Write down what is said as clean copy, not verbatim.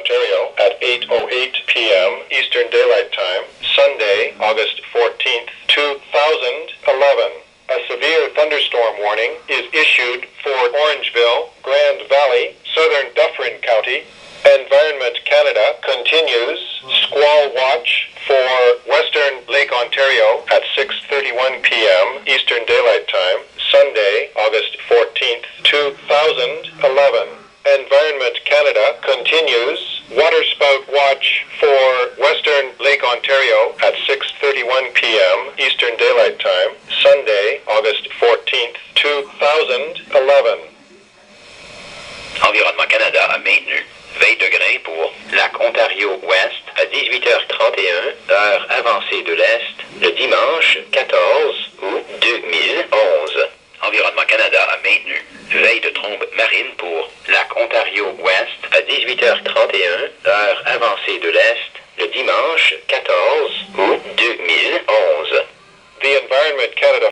Ontario at 8:08 p.m. Eastern Daylight Time, Sunday, August 14th, 2011. A severe thunderstorm warning is issued for Orangeville, Grand Valley, Southern Dufferin County. Environment Canada continues squall watch for Western Lake Ontario at 6:31 p.m. Eastern Daylight Time, Sunday, August 14th, 2011. Environment Canada continues waterspout watch for Western Lake Ontario at 6:31 p.m. Eastern Daylight Time, Sunday, August 14th, 2011. Environnement Canada a maintenu veille de grain pour lac Ontario-Ouest à 18h31, heure avancée de l'Est, le dimanche 14 août 2011. Environnement Canada a maintenu veille de trombe marine pour lac Ontario-Ouest à 18h31, heure avancée de l'Est, le dimanche 14 août 2011. The Environment Canada